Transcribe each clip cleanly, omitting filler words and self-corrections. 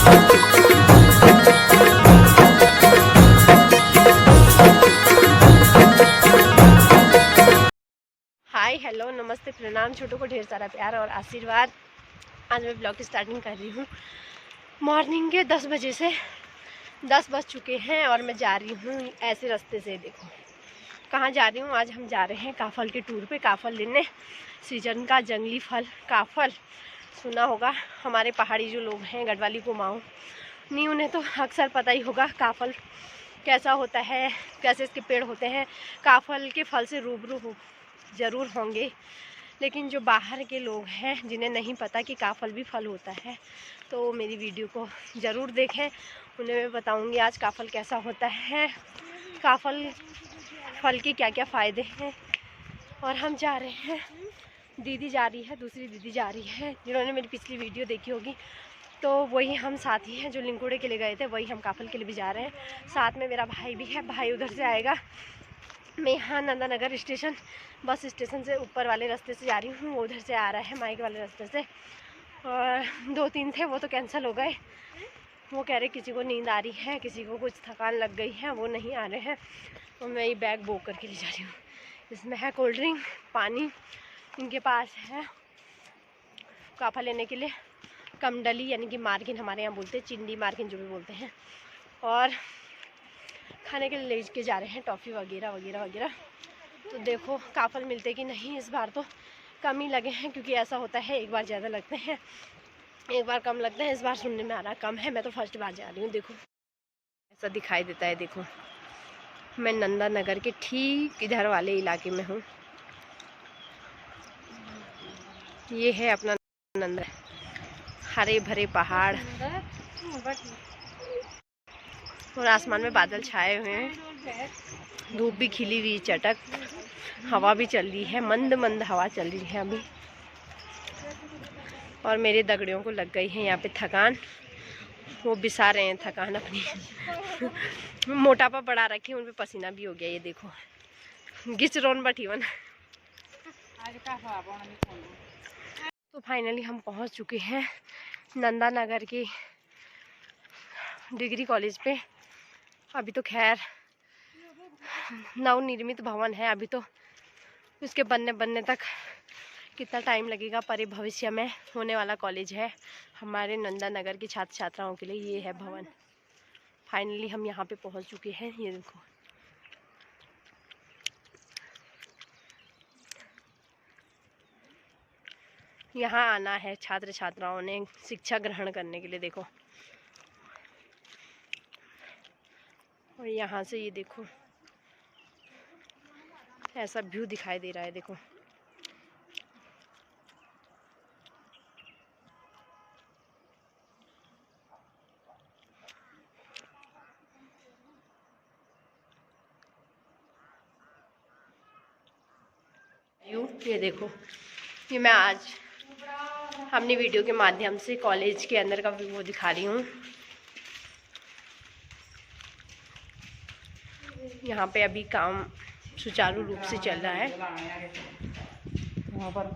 Hi hello नमस्ते प्रणाम, छोटों को ढेर सारा प्यार और आशीर्वाद। आज मैं ब्लॉग की स्टार्टिंग कर रही हूँ मॉर्निंग के 10 बजे से। 10 बज चुके हैं और मैं जा रही हूँ ऐसे रास्ते से। देखो कहाँ जा रही हूँ। आज हम जा रहे हैं काफल के टूर पे, काफल लेने। सीजन का जंगली फल काफल सुना होगा। हमारे पहाड़ी जो लोग हैं गढ़वाली कुमाऊँ नहीं, उन्हें तो अक्सर पता ही होगा काफल कैसा होता है, कैसे इसके पेड़ होते हैं। काफल के फल से रूबरू ज़रूर होंगे, लेकिन जो बाहर के लोग हैं जिन्हें नहीं पता कि काफल भी फल होता है, तो मेरी वीडियो को ज़रूर देखें। उन्हें मैं बताऊंगी आज काफल कैसा होता है, काफल फल के क्या क्या फ़ायदे हैं। और हम जा रहे हैं, दीदी जा रही है, दूसरी दीदी जा रही है। जिन्होंने मेरी पिछली वीडियो देखी होगी तो वही हम साथी हैं जो लिंकुड़े के लिए गए थे, वही हम काफल के लिए भी जा रहे हैं। साथ में मेरा भाई भी है, भाई उधर से आएगा। मैं यहाँ नंदानगर स्टेशन, बस स्टेशन से ऊपर वाले रास्ते से जा रही हूँ, वो उधर से आ रहा है माइक वाले रास्ते से। और 2-3 थे वो तो कैंसिल हो गए। वो कह रहे किसी को नींद आ रही है, किसी को कुछ थकान लग गई है, वो नहीं आ रहे हैं। तो मैं ये बैग बुक करके ले जा रही हूँ। इसमें है कोल्ड ड्रिंक, पानी। इनके पास है काफा लेने के लिए कमडली यानी कि मार्किन, हमारे यहाँ बोलते हैं चिंडी मार्किन जो भी बोलते हैं। और खाने के लिए ले के जा रहे हैं टॉफ़ी वगैरह वगैरह वगैरह। तो देखो काफल मिलते कि नहीं। इस बार तो कम ही लगे हैं, क्योंकि ऐसा होता है एक बार ज़्यादा लगते हैं, एक बार कम लगते हैं। इस बार सुनने में आ रहा कम है। मैं तो फर्स्ट बार जा रही हूँ। देखो ऐसा दिखाई देता है। देखो मैं नंदानगर के ठीक इधर वाले इलाके में हूँ। ये है अपना नंदा, हरे भरे पहाड़ और आसमान में बादल छाए हुए हैं। धूप भी खिली हुई चटक, हवा भी चल रही है, मंद मंद हवा चल रही है अभी। और मेरे दगड़ियों को लग गई है यहाँ पे थकान, वो बिसा रहे हैं थकान अपनी। मोटापा बढ़ा रखी है, उन पे पसीना भी हो गया। ये देखो गिचरोन बठीवन। तो फाइनली हम पहुँच चुके हैं नंदानगर के डिग्री कॉलेज पे। अभी तो खैर नवनिर्मित भवन है, अभी तो उसके बनने तक कितना टाइम लगेगा, पर भविष्य में होने वाला कॉलेज है हमारे नंदानगर के छात्र छात्राओं के लिए। ये है भवन। फाइनली हम यहाँ पे पहुँच चुके हैं। ये देखो यहाँ आना है छात्र छात्राओं ने शिक्षा ग्रहण करने के लिए। देखो और यहाँ से ये देखो ऐसा व्यू दिखाई दे रहा है। देखो ये देखो, ये मैं आज अपनी वीडियो के माध्यम से कॉलेज के अंदर का व्यू दिखा रही हूँ। यहाँ पे अभी काम सुचारू रूप से चल रहा है। वहाँ पर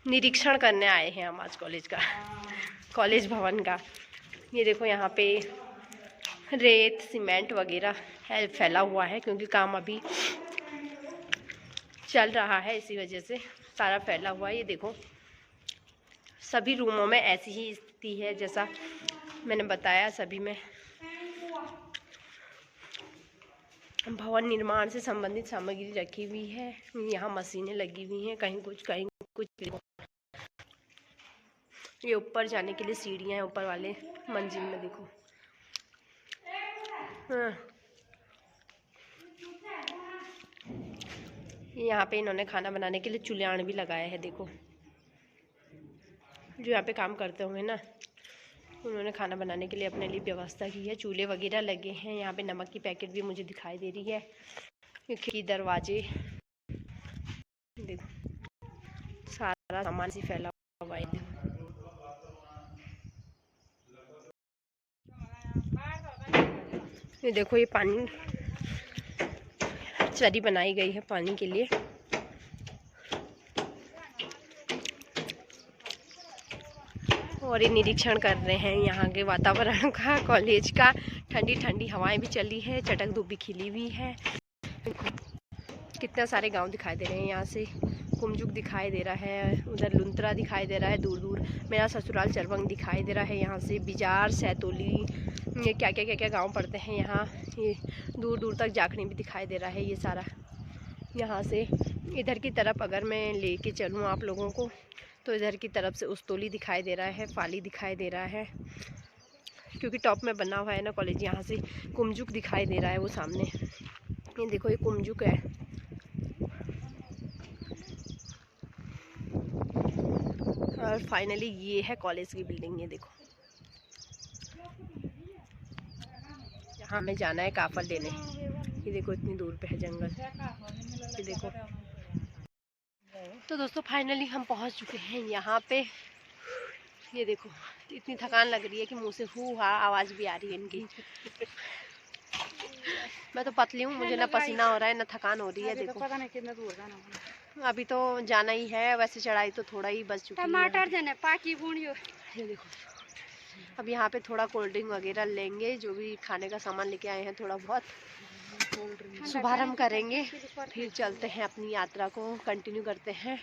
निरीक्षण करने आए हैं हम आज कॉलेज का, कॉलेज भवन का। ये देखो यहाँ पे रेत सीमेंट वगैरह है फैला हुआ है, क्योंकि काम अभी चल रहा है, इसी वजह से सारा फैला हुआ है। ये देखो सभी रूमों में ऐसी ही स्थिति है जैसा मैंने बताया। सभी में भवन निर्माण से संबंधित सामग्री रखी हुई है। यहाँ मशीनें लगी हुई हैं, कहीं कुछ कहीं कुछ। ये ऊपर जाने के लिए सीढ़ियाँ हैं, ऊपर वाले मंजिल में देखो। हाँ यहाँ पे इन्होंने खाना बनाने के लिए चूल्हान भी लगाया है। देखो जो यहाँ पे काम करते होंगे ना, उन्होंने खाना बनाने के लिए अपने लिए व्यवस्था की है। चूल्हे वगैरह लगे हैं। यहाँ पे नमक की पैकेट भी मुझे दिखाई दे रही है। खिड़की दरवाजे देखो सारा सामान से फैला हुआ है। ये देखो ये पानी चरी बनाई गई है पानी के लिए। और ये निरीक्षण कर रहे हैं यहाँ के वातावरण का, कॉलेज का। ठंडी ठंडी हवाएं भी चली है, चटक धूप भी खिली हुई है। कितने सारे गांव दिखाई दे रहे हैं यहाँ से। कुमजुक दिखाई दे रहा है, उधर लुंत्रा दिखाई दे रहा है दूर दूर। मेरा ससुराल चरबंग दिखाई दे रहा है यहाँ से। बिजार, सैतोली, ये क्या गांव पड़ते हैं यहाँ। ये दूर दूर तक जाखनी भी दिखाई दे रहा है ये सारा। यहाँ से इधर की तरफ अगर मैं लेके चलूँ आप लोगों को तो इधर की तरफ से उस्तोली दिखाई दे रहा है, फाली दिखाई दे रहा है, क्योंकि टॉप में बना हुआ है ना कॉलेज। यहाँ से कुमजुक दिखाई दे रहा है वो सामने। ये देखो ये कुमजुक है। और फाइनली ये है कॉलेज की बिल्डिंग। ये देखो यहाँ हमें जाना है काफल लेने। ये देखो इतनी दूर पे है जंगल। ये देखो। तो दोस्तों फाइनली हम पहुंच चुके हैं यहाँ पे। ये देखो इतनी थकान लग रही है कि मुंह से हू हा आवाज़ भी आ रही है इनकी। मैं तो पतली हूँ, मुझे ना पसीना हो रहा है ना थकान हो रही है। देखो पता नहीं कितना दूर जाना, अभी तो जाना ही है। वैसे चढ़ाई तो थोड़ा ही बच चुकी है। टमाटर देने पाकी बूंदियो। ये देखो अब यहाँ पे थोड़ा कोल्ड ड्रिंक वगैरह लेंगे, जो भी खाने का सामान लेके आए हैं थोड़ा बहुत शुभारंभ करेंगे, फिर चलते हैं अपनी यात्रा को कंटिन्यू करते हैं।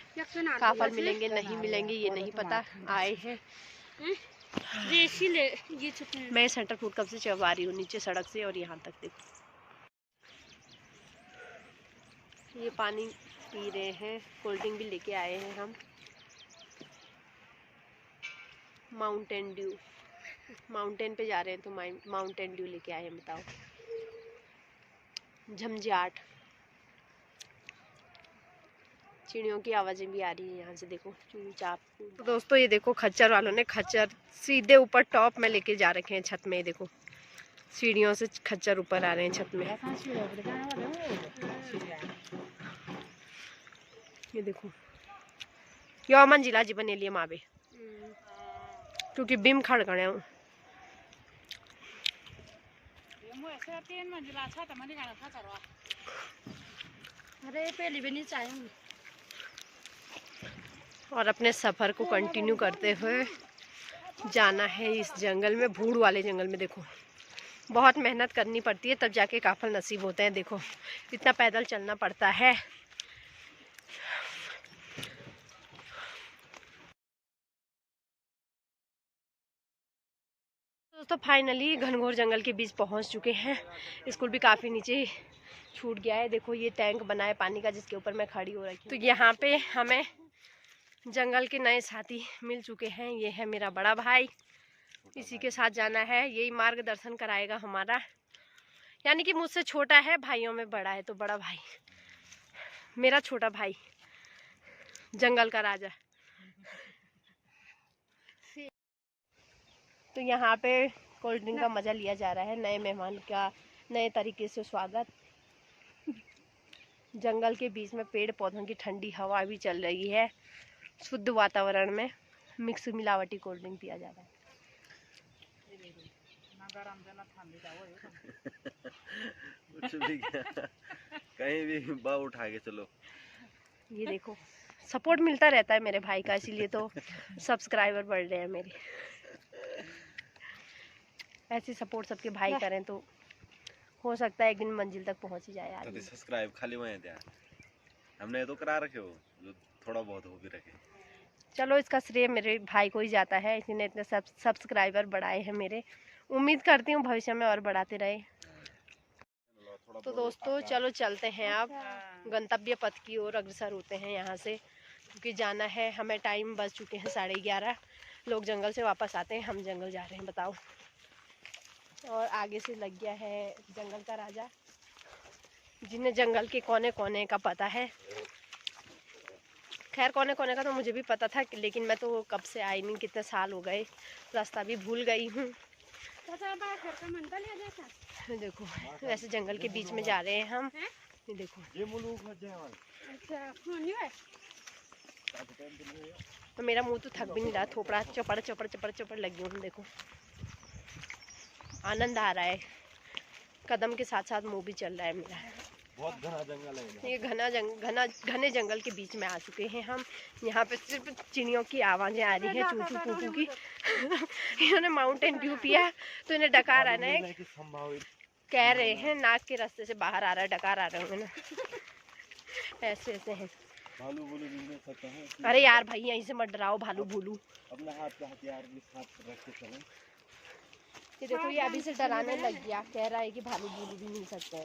काफल मिलेंगे नहीं मिलेंगे ये नहीं पता। आए हैं मैं सेंटर फूड कब से चबा रही हूँ नीचे सड़क से और यहाँ तक। देखो ये पानी पी रहे हैं, कोल्ड ड्रिंक भी लेके आए हैं हम। माउंटेन ड्यू, माउंटेन पे जा रहे हैं तो माउंटेन ड्यू लेके आए हैं। बताओ झमझाट, चिड़ियों की आवाज़ें भी आ रही है यहाँ से। देखो चुपचाप। तो दोस्तों ये देखो खच्चर वालों ने खच्चर सीधे ऊपर टॉप में लेके जा रखे हैं छत में। ये देखो सीढ़ियों से खच्चर ऊपर आ रहे हैं छत में। ये देखो यो मंजिला जी बने लिए मावे, क्योंकि बिम खड़ गए हूँ। अरे पहले भी नहीं चाहिए। और अपने सफ़र को कंटिन्यू करते हुए जाना है इस जंगल में, भूड़ वाले जंगल में। देखो बहुत मेहनत करनी पड़ती है तब जाके काफल नसीब होते हैं। देखो इतना पैदल चलना पड़ता है। दोस्तों फाइनली घनघोर जंगल के बीच पहुंच चुके हैं। स्कूल भी काफ़ी नीचे छूट गया है। देखो ये टैंक बना है पानी का जिसके ऊपर मैं खड़ी हो रही हूँ। तो यहाँ पे हमें जंगल के नए साथी मिल चुके हैं। ये है मेरा बड़ा भाई, इसी के साथ जाना है। यही मार्गदर्शन कराएगा हमारा, यानी कि मुझसे छोटा है, भाइयों में बड़ा है। तो बड़ा भाई मेरा छोटा भाई, जंगल का राजा। तो यहाँ पे कोल्ड ड्रिंक का मज़ा लिया जा रहा है। नए मेहमान का नए तरीके से स्वागत। जंगल के बीच में पेड़ पौधों की ठंडी हवा भी चल रही है। शुद्ध वातावरण में मिक्स मिलावटी कोल्ड ड्रिंक पिया जा रहा है। कुछ भी कहीं भी बाव उठा के चलो। ये देखो सपोर्ट मिलता रहता है मेरे भाई का, इसीलिए तो सब्सक्राइबर बढ़ रहे हैं मेरे। ऐसी सपोर्ट सबके भाई करें तो हो सकता है एक दिन मंजिल तक पहुंच ही जाए। तो सब्सक्राइब खाली वहीं दिया हमने तो करा रखे हो, जो थोड़ा बहुत हो भी रखे। चलो इसका श्रेय मेरे भाई को ही जाता है, इसी ने इतने सब्सक्राइबर बढ़ाए हैं मेरे। उम्मीद करती हूँ भविष्य में और बढ़ाते रहे। तो दोस्तों चलो चलते हैं अब गंतव्य पथ की ओर अग्रसर होते हैं यहाँ से, क्योंकि जाना है हमें। टाइम बज चुके हैं 11:30। लोग जंगल से वापस आते हैं, हम जंगल जा रहे हैं। बताओ। और आगे से लग गया है जंगल का राजा, जिन्हें जंगल के कोने कोने का पता है। खैर कोने कोने का तो मुझे भी पता था, लेकिन मैं तो कब से आई नहीं, कितने साल हो गए, रास्ता भी भूल गई हूँ। देखो वैसे जंगल के बीच में जा रहे हैं हम। ये देखो तो मेरा मुंह तो थक भी नहीं रहा, थोपड़ा चपड़ चपड़ चपड़ चपड़ लगी हूँ। देखो आनंद आ रहा है, कदम के साथ साथ मुंह भी चल रहा है मेरा। बहुत घना जंगल है। ये घने जंगल के बीच में आ चुके हैं हम। यहाँ पे सिर्फ चिड़ियों की आवाज़ें आ रही हैं, चूचू पुपू की। इन्होंने माउंटेन ड्यू पिया तो इन्हें डकार आना है, कह रहे हैं नाक के रास्ते से बाहर आ रहा है, डकार आ रहे होंगे ना। ऐसे ऐसे हैं। भालू भूलू भी मिल सकता है। अरे यार भाई यहीं से मत डराओ भालू भूलू। अपना हाथ पे हथियार हाथ रख के चलें। ये देखो ये अभी से डराने लग गया, कह रहा है कि भालू भूलू भी मिल सकते हैं।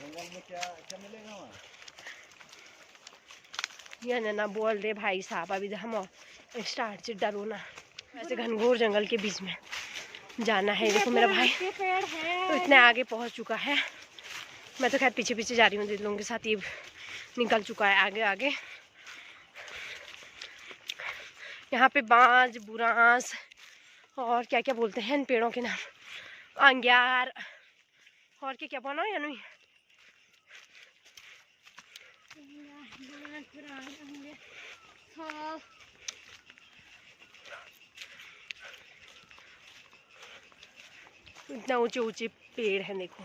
जंगल में क्या क्या मिलेगा वहाँ? ये ना बोल रहे भाई साहब, अभी हम स्टार्ट से डरो ना। ऐसे घनघोर जंगल के बीच में जाना है। देखो मेरा भाई तो इतने आगे पहुंच चुका है। मैं तो खैर पीछे पीछे जा रही हूँ दीदी लोगों के साथ। ये निकल चुका है आगे आगे। यहाँ पे बांज, बुरांस और क्या क्या बोलते हैं इन पेड़ों के नाम, अंग्यार और क्या बना या नहीं। इतना ऊंचे ऊंचे पेड़ हैं देखो।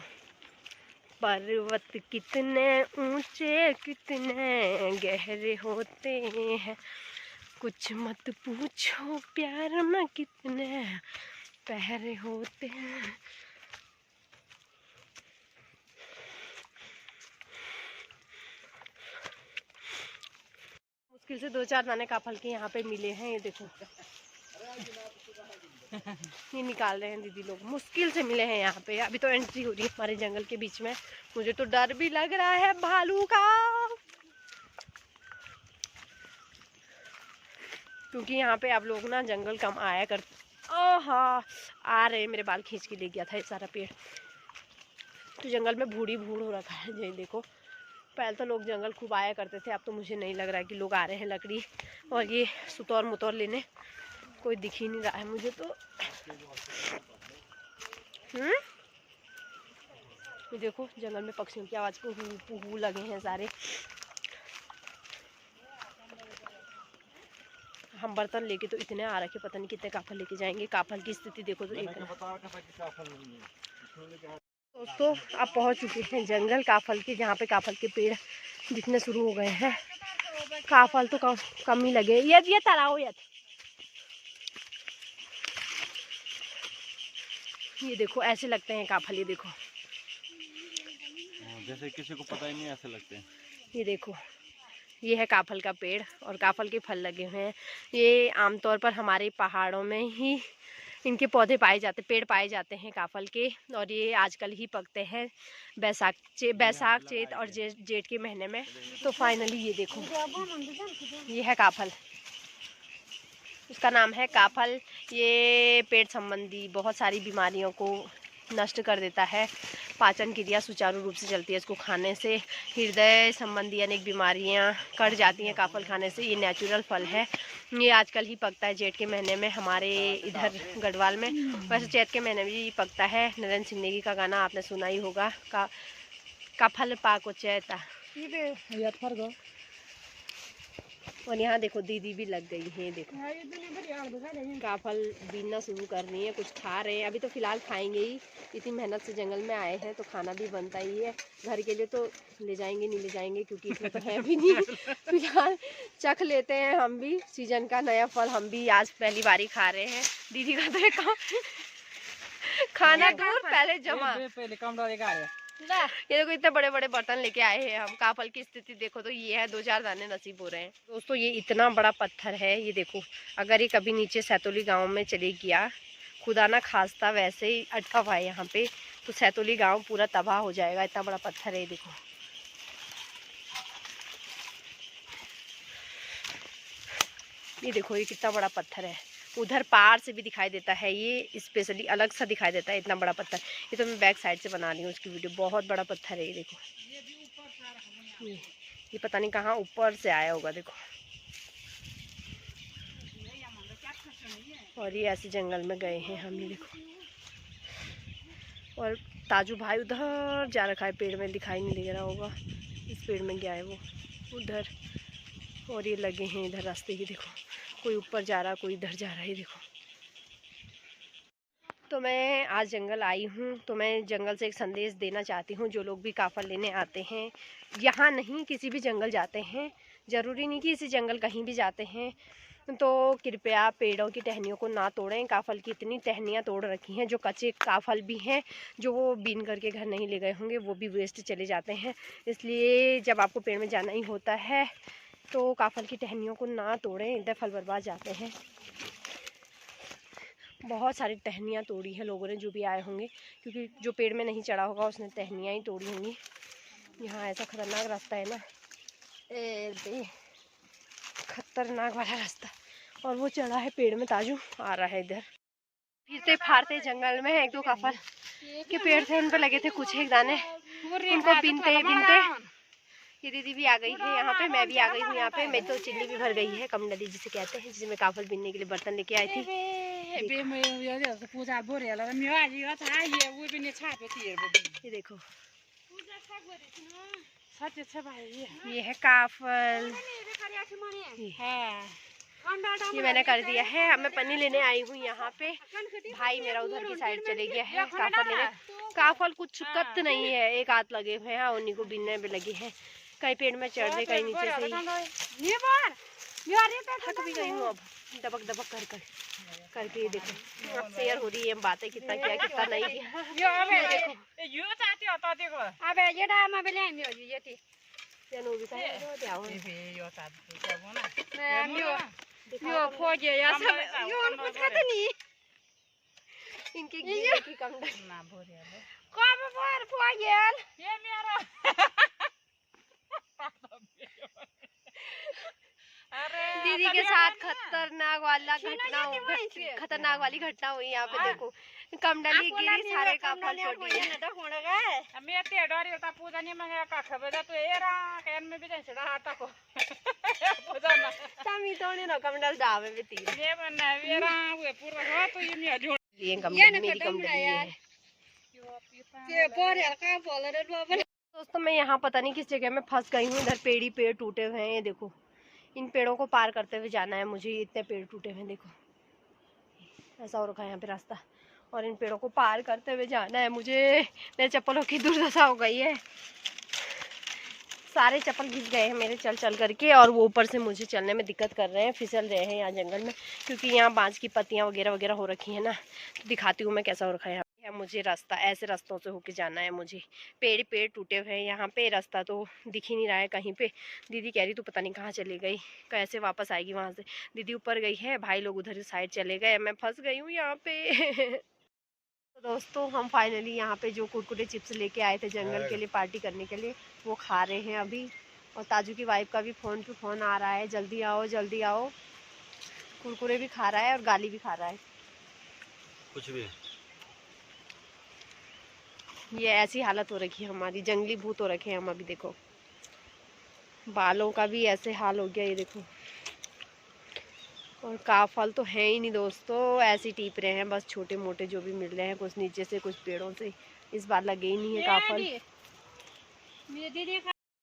पर्वत कितने ऊंचे कितने गहरे होते हैं, कुछ मत पूछो प्यार में कितने पहरे होते हैं। मुश्किल से 2-4 दाने काफल के यहाँ पे मिले हैं। ये देखो ये निकाल रहे हैं दीदी लोग, मुश्किल से मिले हैं यहाँ पे। अभी तो एंट्री हो रही है हमारे जंगल के बीच में। मुझे तो डर भी लग रहा है भालू का, क्योंकि यहाँ पे आप लोग ना जंगल कम आया कर। हाँ आ रहे, मेरे बाल खींच के ले गया था ये सारा पेड़। तो जंगल में भूड़ हो रखा है। ये देखो पहले तो लोग जंगल खूब आया करते थे, अब तो मुझे नहीं लग रहा है कि लोग आ रहे हैं लकड़ी और ये सुतौर मुतौर लेने। कोई दिख ही नहीं रहा है मुझे तो। ये देखो जंगल में पक्षियों की आवाज़ पुहू पुहू लगे हैं सारे। हम बर्तन लेके तो इतने आ रखे, पता नहीं कितने काफल लेके जाएंगे। काफल की स्थिति देखो तो एक। दोस्तों आप पहुंच चुके हैं जंगल काफल के, जहाँ पे काफल के पेड़ दिखने शुरू हो गए हैं। काफल तो कम ही लगे। ये तराओ ये देखो ऐसे लगते हैं काफल। ये देखो जैसे किसी को पता ही नहीं ऐसे लगते हैं। ये देखो ये है काफल का पेड़ और काफल के फल लगे हुए हैं। ये आमतौर पर हमारे पहाड़ों में ही इनके पौधे पाए जाते, पेड़ पाए जाते हैं काफल के। और ये आजकल ही पकते हैं बैसाख चेत और जेठ के महीने में। तो फाइनली ये देखो ये है काफल, उसका नाम है काफल। ये पेट संबंधी बहुत सारी बीमारियों को नष्ट कर देता है। पाचन क्रिया सुचारू रूप से चलती है इसको खाने से। हृदय संबंधी अनेक बीमारियां कट जाती हैं काफल खाने से। ये नेचुरल फल है। ये आजकल ही पकता है जेठ के महीने में हमारे इधर गढ़वाल में। वैसे चैत के महीने में भी पकता है। नरेंद्र सिंह नेगी का गाना आपने सुना ही होगा, का फल पाको चैता। और यहाँ देखो दीदी भी लग गई है। देखो काफल बीनना शुरू कर रही है, कुछ खा रहे हैं। अभी तो फिलहाल खाएंगे ही, इतनी मेहनत से जंगल में आए हैं तो खाना भी बनता ही है। घर के लिए तो ले जाएंगे नहीं ले जाएंगे क्योंकि इसमें तो है भी नहीं। फिलहाल चख लेते हैं हम भी सीजन का नया फल। हम भी आज पहली बारी खा रहे हैं। दीदी का तो एक खाना दूर पहले जमा। ये देखो इतने बड़े बड़े बर्तन लेके आए हैं हम। काफल की स्थिति देखो तो ये है, 2-4 दाने नसीब हो रहे हैं। दोस्तों ये इतना बड़ा पत्थर है, ये देखो अगर ये कभी नीचे सैतोली गांव में चले गया, खुदा ना खास्ता वैसे ही अटका हुआ है यहाँ पे, तो सैतोली गांव पूरा तबाह हो जाएगा। इतना बड़ा पत्थर है ये देखो। ये देखो ये कितना बड़ा पत्थर है। उधर पार से भी दिखाई देता है, ये स्पेशली अलग सा दिखाई देता है इतना बड़ा पत्थर। ये तो मैं बैक साइड से बना रही हूँ उसकी वीडियो। बहुत बड़ा पत्थर है ये देखो। ये पता नहीं कहाँ ऊपर से आया होगा देखो। और ये ऐसे जंगल में गए हैं हम, ये देखो। और ताजू भाई उधर जा रखा है पेड़ में, दिखाई नहीं दे रहा होगा। इस पेड़ में गया है वो उधर। और ये लगे हैं इधर रास्ते, ये देखो कोई ऊपर जा रहा कोई इधर जा रहा है। ये देखो तो मैं आज जंगल आई हूँ, तो मैं जंगल से एक संदेश देना चाहती हूँ। जो लोग भी काफल लेने आते हैं, यहाँ नहीं किसी भी जंगल जाते हैं, ज़रूरी नहीं कि इसी जंगल कहीं भी जाते हैं, तो कृपया पेड़ों की टहनियों को ना तोड़ें। काफल की इतनी टहनियाँ तोड़ रखी हैं, जो कच्चे काफल भी हैं जो वो बीन करके घर नहीं ले गए होंगे, वो भी वेस्ट चले जाते हैं। इसलिए जब आपको पेड़ में जाना ही होता है तो काफल की टहनियों को ना तोड़ें, इधर फल बर्बाद जाते हैं। बहुत सारी टहनियाँ तोड़ी हैं लोगों ने, जो भी आए होंगे, क्योंकि जो पेड़ में नहीं चढ़ा होगा उसने टहनियाँ ही तोड़ी होंगी। यहाँ ऐसा खतरनाक रास्ता है ना, खतरनाक वाला रास्ता, और वो चढ़ा है पेड़ में। ताजू आ रहा है इधर, फिरते फाड़ते जंगल में एक दो काफल के पेड़ थे, उन पर लगे थे कुछ एक दाने, उनको बीनते बीनते ये दीदी भी आ गई है यहाँ पे, मैं भी आ गई हूँ यहाँ पे। मैं तो चिल्ली भी भर गई है, कम नदी जिसे कहते हैं, जिसमें काफल बीनने के लिए बर्तन लेके आई थी। ये देखो, ये है काफल, ये मैंने कर दिया है। अब मैं पन्नी लेने आई हूँ यहाँ पे, भाई मेरा उधर की साइड चले गया है काफल लेने। काफल कुछ कत नहीं है, एक हाथ लगे हुए हैं, उन्हीं को बीनने में लगे हैं। कहीं पेड़ में चढ़ रहे, कहीं नीचे से ही थक भी गई हूँ अब, दबक दबक कर करके। ये देखो अब शेयर हो रही है बातें, कितना किया कितना नहीं किया। इनके की कम दीदी के साथ खतरनाक वाली घटना हुई यहाँ पे। देखो कमडली गिरी, सारे काफल छोटी है। कमडल डावे में तीर मेरी कमडली है। दोस्तों मैं यहाँ पता नहीं किस जगह में फंस गई हूँ। इधर पेड़ ही पेड़ टूटे हुए हैं, ये देखो। इन पेड़ों को पार करते हुए जाना है मुझे, इतने पेड़ टूटे हुए हैं, देखो ऐसा हो रखा है यहाँ पे रास्ता, और इन पेड़ों को पार करते हुए जाना है मुझे। मेरे चप्पलों की दुर्दशा हो गई है, सारे चप्पल घिस गए हैं मेरे चल चल करके, और वो ऊपर से मुझे चलने में दिक्कत कर रहे हैं, फिसल रहे हैं यहाँ जंगल में, क्योंकि यहाँ बांस की पत्तियाँ वगैरह वगैरह हो रखी है ना। तो दिखाती हूँ मैं कैसा हो रखा है यहाँ। मुझे रास्ता ऐसे रास्तों से होके जाना है मुझे। पेड़ पेड़ टूटे हुए हैं यहाँ पे, रास्ता तो दिख ही नहीं रहा है कहीं पे। दीदी कह रही तू पता नहीं कहाँ चली गई, कैसे वापस आएगी वहाँ से। दीदी ऊपर गई है, भाई लोग उधर साइड चले गए, मैं फंस गई हूँ यहाँ पे। तो दोस्तों हम फाइनली यहाँ पे जो कुरकुरे चिप्स लेके आए थे जंगल के लिए पार्टी करने के लिए, वो खा रहे हैं अभी। और ताजू की वाइफ का भी फ़ोन पे फ़ोन आ रहा है, जल्दी आओ जल्दी आओ। कुरकुरे भी खा रहा है और गाली भी खा रहा है, कुछ भी। ये ऐसी हालत हो रखी है हमारी, जंगली भूत हो रखे हैं हम अभी। देखो बालों का भी ऐसे हाल हो गया, ये देखो। और काफल तो है ही नहीं दोस्तों, ऐसे टीप रहे हैं बस, छोटे मोटे जो भी मिल रहे हैं, कुछ नीचे से कुछ पेड़ों से। इस बार लगे ही नहीं है काफल।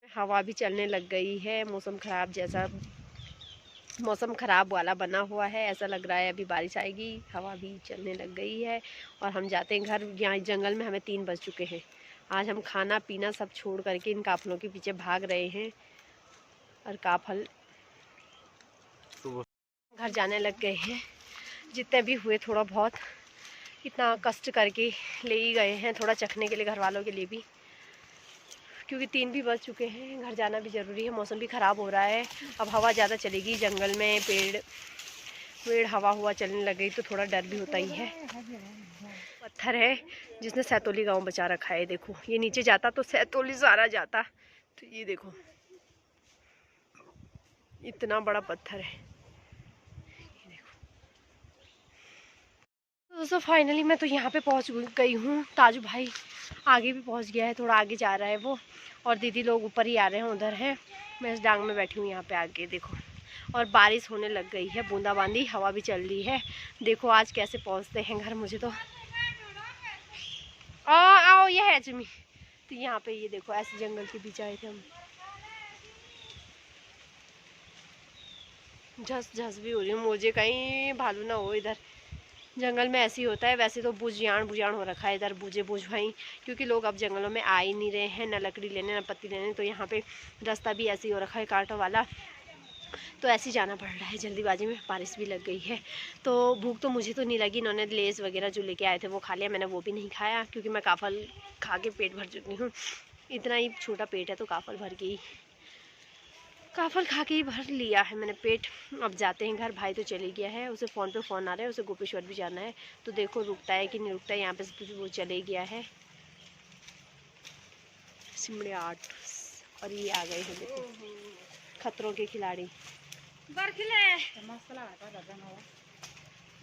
हवा भी चलने लग गई है, मौसम खराब जैसा, मौसम खराब वाला बना हुआ है, ऐसा लग रहा है अभी बारिश आएगी। हवा भी चलने लग गई है और हम जाते हैं घर। यहाँ जंगल में हमें 3 बज चुके हैं। आज हम खाना पीना सब छोड़ करके इन काफलों के पीछे भाग रहे हैं, और काफल घर जाने लग गए हैं। जितने भी हुए थोड़ा बहुत, इतना कष्ट करके ले ही गए हैं, थोड़ा चखने के लिए घर वालों के लिए भी, क्योंकि 3 भी बज चुके हैं, घर जाना भी ज़रूरी है। मौसम भी ख़राब हो रहा है, अब हवा ज़्यादा चलेगी जंगल में, पेड़ हवा हुआ चलने लग गई तो थोड़ा डर भी होता ही है। पत्थर है जिसने सैतोली गांव बचा रखा है। देखो ये नीचे जाता तो सैतोली सारा जाता, तो ये देखो इतना बड़ा पत्थर है, ये देखो। दोस्तों फाइनली मैं तो यहाँ पे पहुँच गई हूँ। ताजू भाई आगे भी पहुँच गया है, थोड़ा आगे जा रहा है वो, और दीदी लोग ऊपर ही आ रहे हैं, उधर है। मैं इस डांग में बैठी हूँ यहाँ पे आगे, देखो। और बारिश होने लग गई है, बूंदाबांदी, हवा भी चल रही है। देखो आज कैसे पहुँचते हैं घर, मुझे तो आओ ये है जमी। तो यहाँ पे ये देखो ऐसे जंगल के बीच आए थे हम। झस झस भी हो रही है, मुझे कहीं भालू ना हो इधर। जंगल में ऐसे ही होता है। वैसे तो बुझियाण बुझाण हो रखा है इधर, बूझे बुझ भाई, क्योंकि लोग अब जंगलों में आ ही नहीं रहे हैं, न लकड़ी लेने न पत्ती लेने। तो यहाँ पे रास्ता भी ऐसे ही हो रखा है कांटों वाला, तो ऐसे ही जाना पड़ रहा है जल्दीबाजी में। बारिश भी लग गई है, तो भूख तो मुझे तो नहीं लगी। इन्होंने लेस वगैरह जो लेके आए थे वो खा लिया, मैंने वो भी नहीं खाया क्योंकि मैं काफल खा के पेट भर चुकी हूँ। इतना ही छोटा पेट है तो काफल भर गई, काफल खा के ही भर लिया है मैंने पेट। अब जाते हैं घर। भाई तो चले गया है, उसे फ़ोन पे फ़ोन आ रहा है, उसे गोपेश्वर भी जाना है। तो देखो रुकता है कि नहीं रुकता है। यहाँ पे से वो चले गया है सिमड़े 8, और ये आ गए हैं देखो खतरों के खिलाड़ी।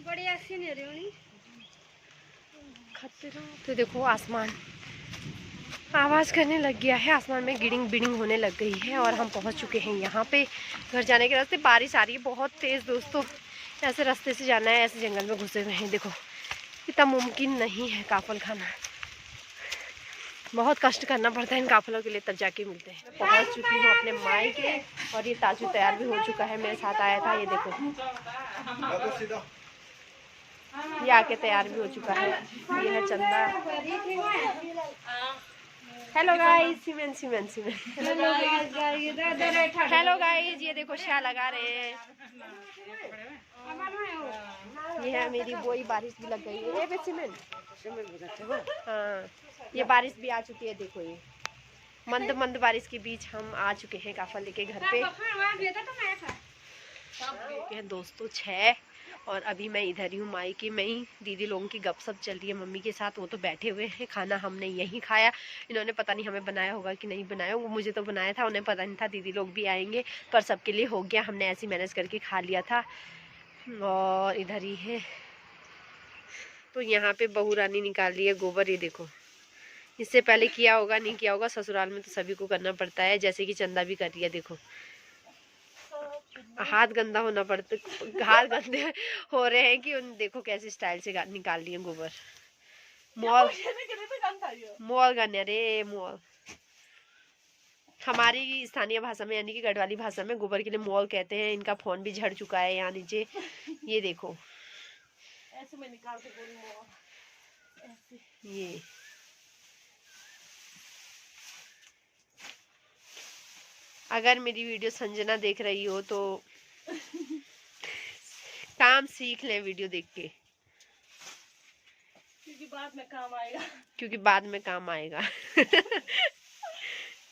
बढ़िया सीनरी होनी। खतरों तो देखो आसमान आवाज़ करने लग गया है, आसमान में गिड़िंग बिड़िंग होने लग गई है। और हम पहुंच चुके हैं यहाँ पे घर जाने के रास्ते। बारिश आ रही है बहुत तेज़ दोस्तों, ऐसे रास्ते से जाना है, ऐसे जंगल में घुसे हुए हैं। देखो इतना मुमकिन नहीं है काफल खाना, बहुत कष्ट करना पड़ता है इन काफलों के लिए, तब जाके मिलते हैं। पहुँच चुकी हूँ अपने मायके, और ये ताजू तैयार भी हो चुका है, मेरे साथ आया था। ये देखो ये आके तैयार भी हो चुका है। ये है चंदा। Hello guys, cement cement cement. Hello guys, ये देखो शाह लगा रहे हैं। ये है मेरी बोई, बारिश भी लग गई है। ये सीमेंट, हाँ ये बारिश भी आ चुकी है। देखो ये मंद मंद बारिश के बीच हम आ चुके हैं काफल लेके घर पे। हैं दोस्तों 6, और अभी मैं इधर ही हूँ मायके में ही। दीदी लोगों की गपशप चल रही है मम्मी के साथ, वो तो बैठे हुए हैं। खाना हमने यहीं खाया, इन्होंने पता नहीं हमें बनाया होगा कि नहीं बनाया, वो मुझे तो बनाया था, उन्हें पता नहीं था दीदी लोग भी आएंगे, पर सबके लिए हो गया। हमने ऐसे मैनेज करके खा लिया था। और इधर ही है तो यहाँ पे बहू रानी निकाल रही है गोबर। ये देखो इससे पहले किया होगा नहीं किया होगा, ससुराल में तो सभी को करना पड़ता है, जैसे कि चंदा भी कर रही है। देखो हाथ गंदा होना पड़ता, हाथ गंदे हो रहे हैं कि उन देखो कैसे स्टाइल से निकाल लिए गोबर। मोल गन्ने रे मोल, हमारी स्थानीय भाषा में यानी कि गढ़वाली भाषा में गोबर के लिए मोल कहते हैं। इनका फोन भी झड़ चुका है यहाँ नीचे, ये देखो ऐसे में निकालते ऐसे। ये अगर मेरी वीडियो संजना देख रही हो तो काम सीख ले वीडियो देख के, क्योंकि बाद में काम आएगा। क्योंकि बाद में काम आएगा।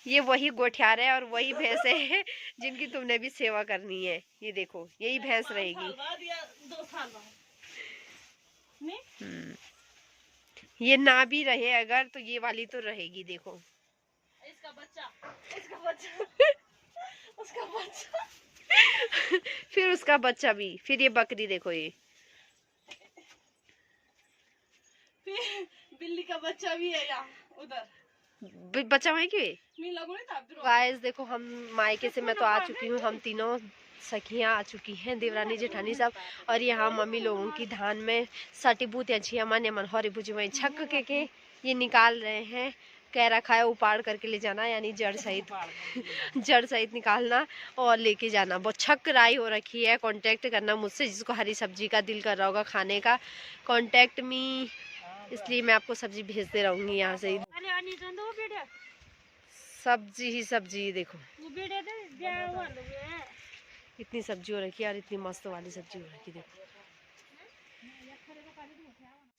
ये वही गोठियार है और वही भैंसे हैं जिनकी तुमने भी सेवा करनी है। ये देखो यही भैंस रहेगी। 2 साल बाद ये ना भी रहे अगर तो ये वाली तो रहेगी। देखो इसका बच्चा उसका बच्चा फिर उसका बच्चा भी, फिर ये बकरी देखो, ये फिर बिल्ली का बच्चा भी है यहाँ उधर बच्चा वहीं की। गाइस देखो हम मायके से मैं तो आ चुकी हूँ, हम तीनों सखियाँ आ चुकी हैं, देवरानी जेठानी सब। और यहाँ मम्मी लोगों की धान में सटीबूत या छियामन या मनहौरी भुजी वही छक के ये निकाल रहे हैं। कह रखा है उपाड़ करके ले जाना, यानी जड़ सहित जड़ सहित निकालना और लेके जाना। बहुत छक राई हो रखी है। कांटेक्ट करना मुझसे, जिसको हरी सब्जी का दिल कर रहा होगा खाने का, कांटेक्ट मी, इसलिए मैं आपको सब्जी भेजते रहूंगी यहाँ से। सब्जी ही सब्जी, देखो इतनी सब्जी हो रखी है और इतनी मस्त वाली सब्जी हो रखी। देखो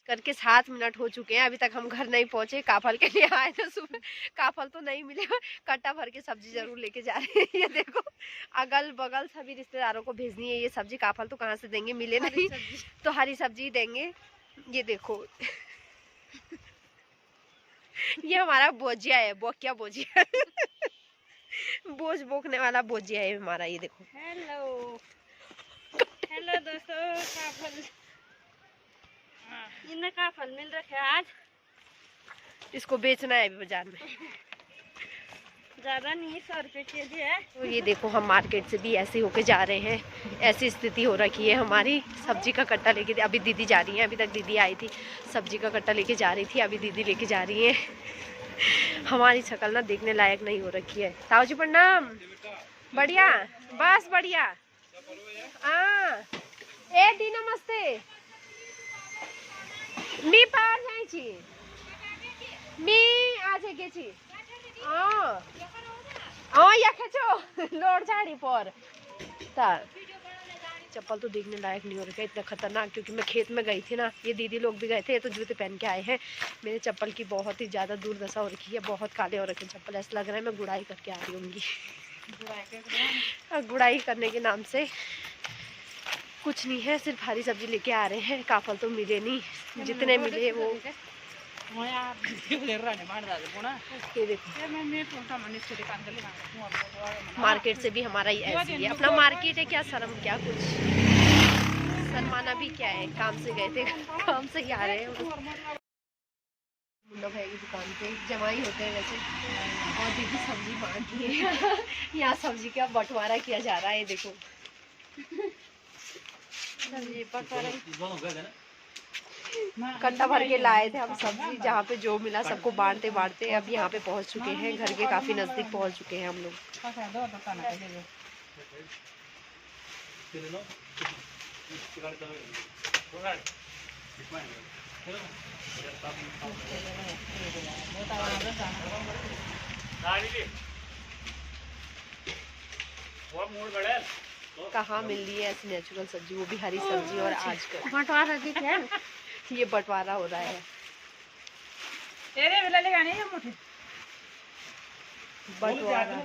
करके 7 मिनट हो चुके हैं, अभी तक हम घर नहीं पहुंचे। काफल के लिए आए थे सुबह, काफल तो नहीं मिले, कट्टा भर के सब्जी जरूर लेके जा रहे हैं। ये देखो अगल बगल सभी रिश्तेदारों को भेजनी है ये सब्जी। काफल तो कहाँ से देंगे, मिले नहीं तो हरी सब्जी देंगे। ये देखो ये हमारा बोजिया है, बोकिया बोजिया बोझ बोकने वाला बोजिया है हमारा। ये देखो हेलो दोस्तों, काफल इन्हें काफल मिल रखे आज, इसको बेचना है अभी बाजार में। ज्यादा नहीं, 100 रुपए केजी है। तो ये देखो हम मार्केट से भी ऐसे होके जा रहे हैं, ऐसी स्थिति हो रखी है हमारी। सब्जी का कट्टा लेके अभी दीदी जा रही है, अभी तक दीदी आई थी, सब्जी का कट्टा लेके जा रही थी, अभी दीदी लेके जा रही है। हमारी शक्ल ना देखने लायक नहीं हो रखी है। ताऊ जी प्रणाम। बढ़िया, बस बढ़िया। हाँ ए दी नमस्ते। गेची मी आज गेची या खेचो लोड झाड़ी पर चप्पल तो देखने लायक नहीं हो रखा, इतना खतरनाक, क्योंकि मैं खेत में गई थी ना, ये दीदी लोग भी गए थे, ये तो जूते पहन के आए हैं। मेरे चप्पल की बहुत ही ज़्यादा दुर्दशा हो रखी है, बहुत काले हो रखे चप्पल, ऐसा लग रहा है मैं गुड़ाई करके आ रही होंगी। गुड़ाई करने के नाम से कुछ नहीं है, सिर्फ हरी सब्जी लेके आ रहे हैं, काफल तो मिले नहीं, जितने मिले वो ये देखो। मार्केट से भी हमारा ही ऐसे ही है, अपना मार्केट है, क्या शर्म क्या कुछ शर्माना भी क्या है, काम से गए थे काम से ही आ रहे हैं। मुन्ना भाई की दुकान पे जमाई होते हैं वैसे, और दीदी सब्जी बांट रही है यहाँ सब्जी का बंटवारा किया जा रहा है, देखो सब्जी बंटवारा कट्टा भर के लाए थे हम सब्जी, जहाँ पे जो मिला सबको बांटते बांटते अब यहाँ पे पहुँच चुके हैं, घर के काफी नजदीक पहुँच चुके हैं हम लोग। कहाँ मिल रही है ऐसी नेचुरल सब्जी, वो भी हरी सब्जी, और आजकल बंटवारा ये बंटवारा हो रहा है। बंटवारा